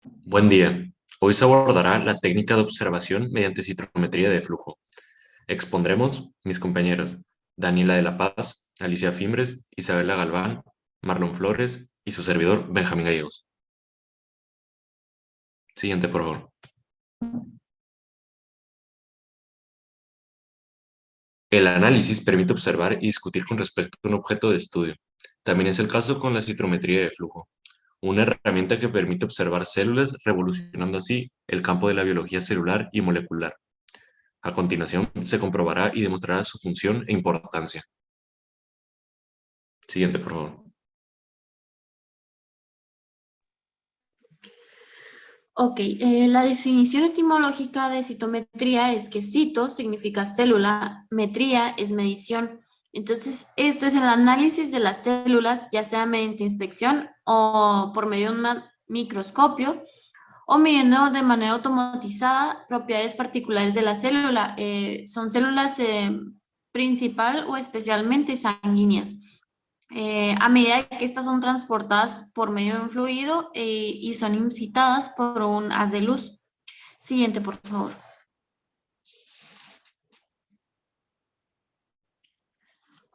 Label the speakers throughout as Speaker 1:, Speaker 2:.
Speaker 1: Buen día. Hoy se abordará la técnica de observación mediante citrometría de flujo. Expondremos mis compañeros Daniela de la Paz, Alicia Fimbres, Isabela Galván, Marlon Flores y su servidor Benjamín Gallegos. Siguiente, por favor. El análisis permite observar y discutir con respecto a un objeto de estudio. También es el caso con la citrometría de flujo, una herramienta que permite observar células revolucionando así el campo de la biología celular y molecular. A continuación, se comprobará y demostrará su función e importancia. Siguiente, por favor.
Speaker 2: Ok, la definición etimológica de citometría es que cito significa célula, metría es medición. Entonces, esto es el análisis de las células, ya sea mediante inspección o por medio de un microscopio, o midiendo de manera automatizada propiedades particulares de la célula. Son células principal o especialmente sanguíneas. A medida que estas son transportadas por medio de un fluido y son incitadas por un haz de luz. Siguiente, por favor.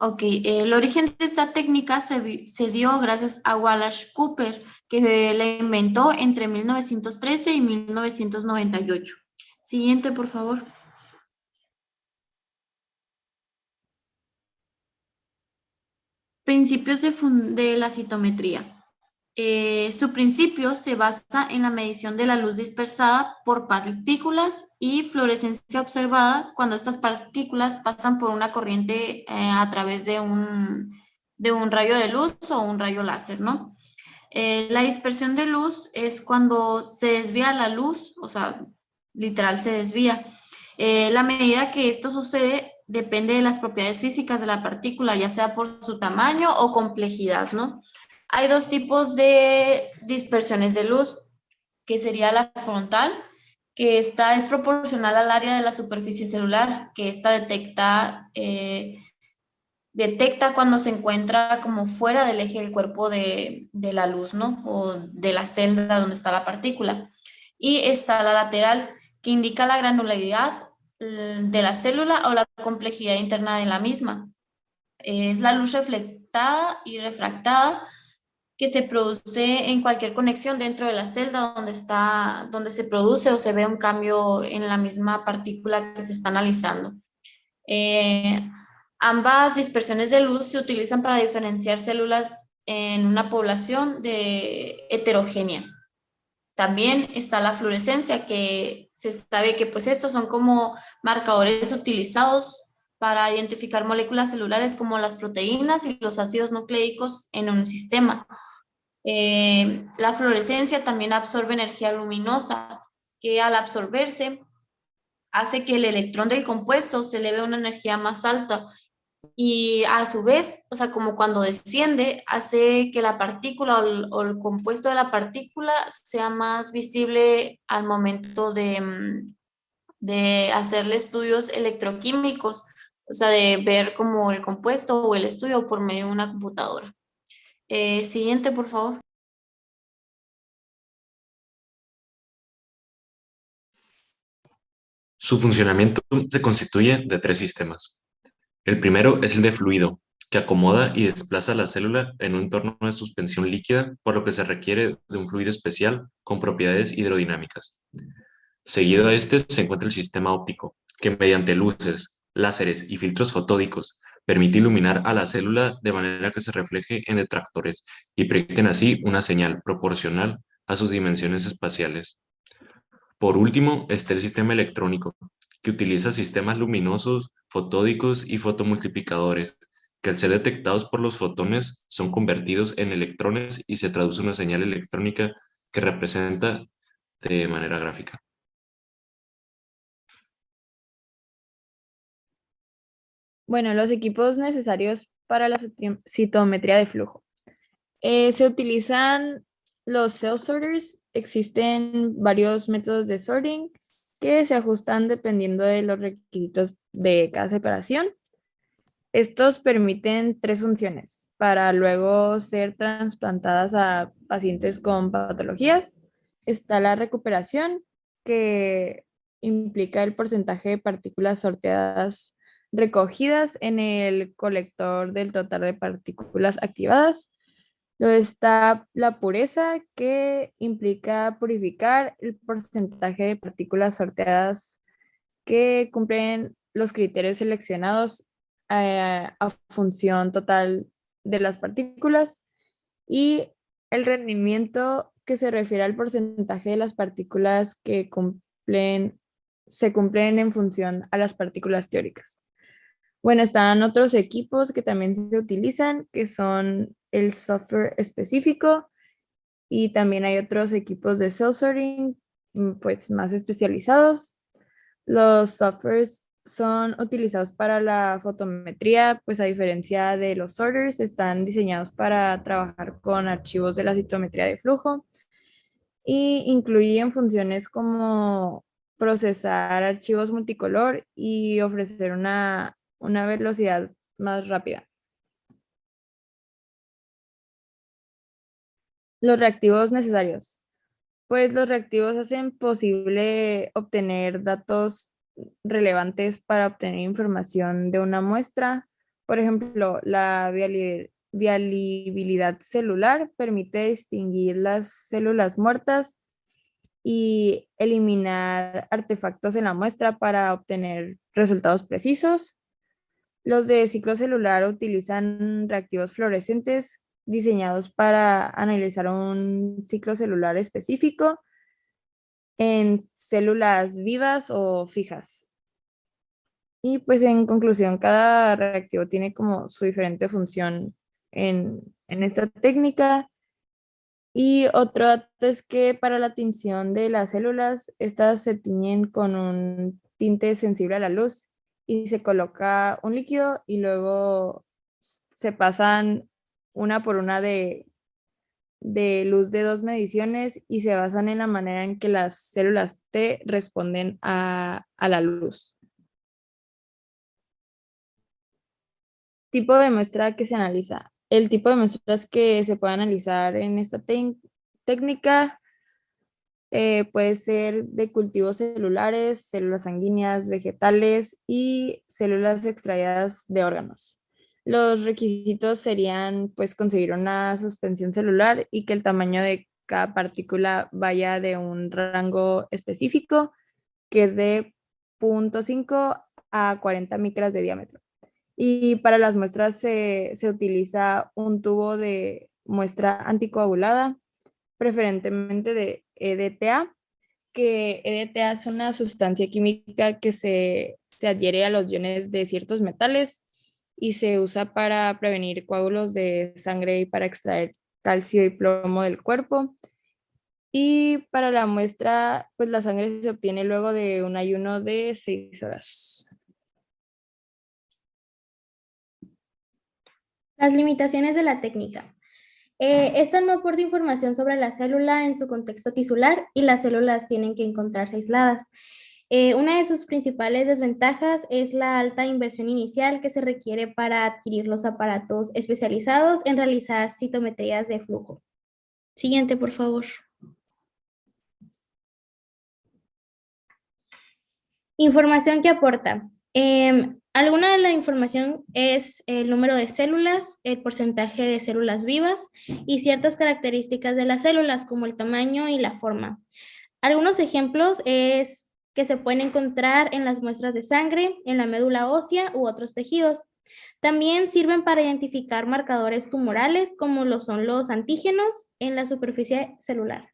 Speaker 2: Ok, el origen de esta técnica se dio gracias a Wallace Cooper, que la inventó entre 1913 y 1998. Siguiente, por favor. Principios de la citometría. Su principio se basa en la medición de la luz dispersada por partículas y fluorescencia observada cuando estas partículas pasan por una corriente a través de un rayo de luz o un rayo láser, ¿no? La dispersión de luz es cuando se desvía la luz, o sea, literal se desvía. La medida que esto sucede depende de las propiedades físicas de la partícula, ya sea por su tamaño o complejidad, ¿no? Hay dos tipos de dispersiones de luz, que sería la frontal, que esta es proporcional al área de la superficie celular, que esta detecta cuando se encuentra como fuera del eje del cuerpo de la luz, ¿no? O de la celda donde está la partícula. Y está la lateral, que indica la granularidad de la célula o la complejidad interna de la misma. Es la luz reflectada y refractada que se produce en cualquier conexión dentro de la celda donde se produce o se ve un cambio en la misma partícula que se está analizando. Eh, Ambas dispersiones de luz se utilizan para diferenciar células en una población de heterogénea. También está la fluorescencia, que se sabe que pues estos son como marcadores utilizados para identificar moléculas celulares como las proteínas y los ácidos nucleicos en un sistema. La fluorescencia también absorbe energía luminosa, que al absorberse hace que el electrón del compuesto se eleve a una energía más alta y a su vez, o sea, como cuando desciende, hace que la partícula o el compuesto de la partícula sea más visible al momento de hacerle estudios electroquímicos, o sea, de ver como el compuesto o el estudio por medio de una computadora. Siguiente, por favor.
Speaker 1: Su funcionamiento se constituye de tres sistemas. El primero es el de fluido, que acomoda y desplaza la célula en un entorno de suspensión líquida, por lo que se requiere de un fluido especial con propiedades hidrodinámicas. Seguido a este se encuentra el sistema óptico, que mediante luces, láseres y filtros fotódicos permite iluminar a la célula de manera que se refleje en detractores y proyecten así una señal proporcional a sus dimensiones espaciales. Por último, está el sistema electrónico, que utiliza sistemas luminosos, fotódicos y fotomultiplicadores, que al ser detectados por los fotones son convertidos en electrones y se traduce una señal electrónica que representa de manera gráfica.
Speaker 3: Bueno, los equipos necesarios para la citometría de flujo. Se utilizan los cell sorters. Existen varios métodos de sorting que se ajustan dependiendo de los requisitos de cada separación. Estos permiten tres funciones para luego ser trasplantadas a pacientes con patologías. está la recuperación, que implica el porcentaje de partículas sorteadas recogidas en el colector del total de partículas activadas. Luego está la pureza, que implica purificar el porcentaje de partículas sorteadas que cumplen los criterios seleccionados a función total de las partículas. Y el rendimiento, que se refiere al porcentaje de las partículas que se cumplen en función a las partículas teóricas. Bueno, están otros equipos que también se utilizan, que son el software específico, y también hay otros equipos de cell sorting, pues más especializados. Los softwares son utilizados para la fotometría, pues a diferencia de los sorters, están diseñados para trabajar con archivos de la citometría de flujo y incluyen funciones como procesar archivos multicolor y ofrecer una velocidad más rápida. Los reactivos necesarios. Pues los reactivos hacen posible obtener datos relevantes para obtener información de una muestra. Por ejemplo, la viabilidad celular permite distinguir las células muertas y eliminar artefactos en la muestra para obtener resultados precisos. Los de ciclo celular utilizan reactivos fluorescentes diseñados para analizar un ciclo celular específico en células vivas o fijas. Y pues en conclusión, cada reactivo tiene como su diferente función en esta técnica. Y otro dato es que para la tinción de las células, estas se tiñen con un tinte sensible a la luz y se coloca un líquido y luego se pasan una por una de luz de dos mediciones y se basan en la manera en que las células T responden a la luz. Tipo de muestra que se analiza. El tipo de muestras que se puede analizar en esta técnica puede ser de cultivos celulares, células sanguíneas, vegetales y células extraídas de órganos. Los requisitos serían pues conseguir una suspensión celular y que el tamaño de cada partícula vaya de un rango específico, que es de 0.5 a 40 micras de diámetro. Y para las muestras se utiliza un tubo de muestra anticoagulada, preferentemente de EDTA, que EDTA es una sustancia química que se adhiere a los iones de ciertos metales y se usa para prevenir coágulos de sangre y para extraer calcio y plomo del cuerpo. Y para la muestra, pues la sangre se obtiene luego de un ayuno de 6 horas.
Speaker 4: Las limitaciones de la técnica. Esta no aporta información sobre la célula en su contexto tisular y las células tienen que encontrarse aisladas. Una de sus principales desventajas es la alta inversión inicial que se requiere para adquirir los aparatos especializados en realizar citometrías de flujo. Siguiente, por favor. Información que aporta. Alguna de la información es el número de células, el porcentaje de células vivas y ciertas características de las células como el tamaño y la forma. Algunos ejemplos es que se pueden encontrar en las muestras de sangre, en la médula ósea u otros tejidos. También sirven para identificar marcadores tumorales como lo son los antígenos en la superficie celular.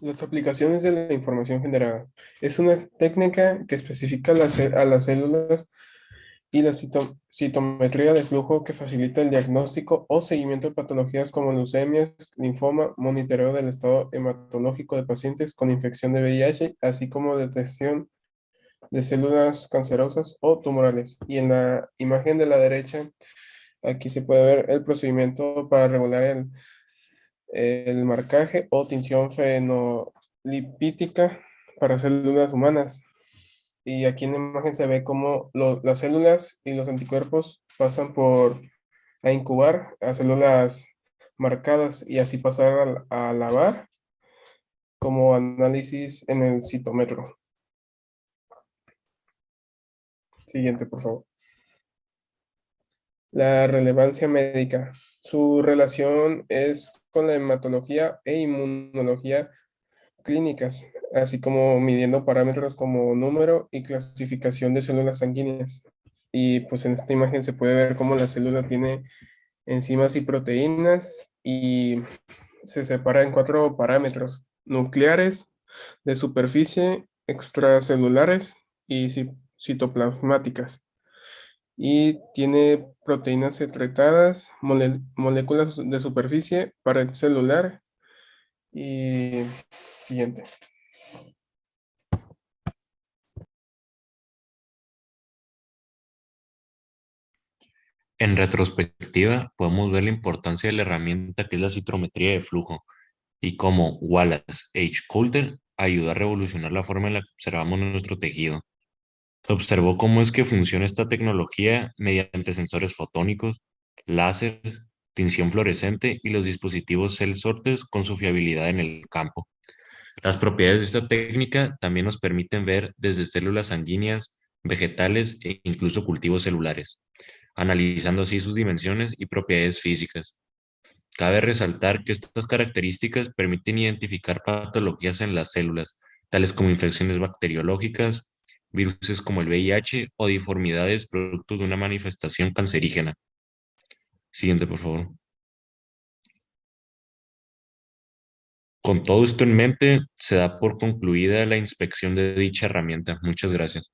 Speaker 5: Las aplicaciones de la información generada. Es una técnica que especifica a las células y la citometría de flujo que facilita el diagnóstico o seguimiento de patologías como leucemias, linfoma, monitoreo del estado hematológico de pacientes con infección de VIH, así como detección de células cancerosas o tumorales. Y en la imagen de la derecha, aquí se puede ver el procedimiento para regular el marcaje o tinción fenolipídica para células humanas. Y aquí en la imagen se ve cómo las células y los anticuerpos pasan a incubar a células marcadas y así pasar a lavar como análisis en el citómetro. Siguiente, por favor. La relevancia médica. Su relación es con la hematología e inmunología clínicas, así como midiendo parámetros como número y clasificación de células sanguíneas. Y pues en esta imagen se puede ver cómo la célula tiene enzimas y proteínas y se separa en 4 parámetros: nucleares, de superficie, extracelulares y citoplasmáticas. Y tiene proteínas secretadas, moléculas de superficie, pared celular y siguiente.
Speaker 1: En retrospectiva, podemos ver la importancia de la herramienta que es la citrometría de flujo y cómo Wallace H. Coulter ayudó a revolucionar la forma en la que observamos nuestro tejido. Se observó cómo es que funciona esta tecnología mediante sensores fotónicos, láser, tinción fluorescente y los dispositivos cell sorters con su fiabilidad en el campo. Las propiedades de esta técnica también nos permiten ver desde células sanguíneas, vegetales e incluso cultivos celulares, analizando así sus dimensiones y propiedades físicas. Cabe resaltar que estas características permiten identificar patologías en las células, tales como infecciones bacteriológicas, virus como el VIH o deformidades producto de una manifestación cancerígena. Siguiente, por favor. Con todo esto en mente, se da por concluida la inspección de dicha herramienta. Muchas gracias.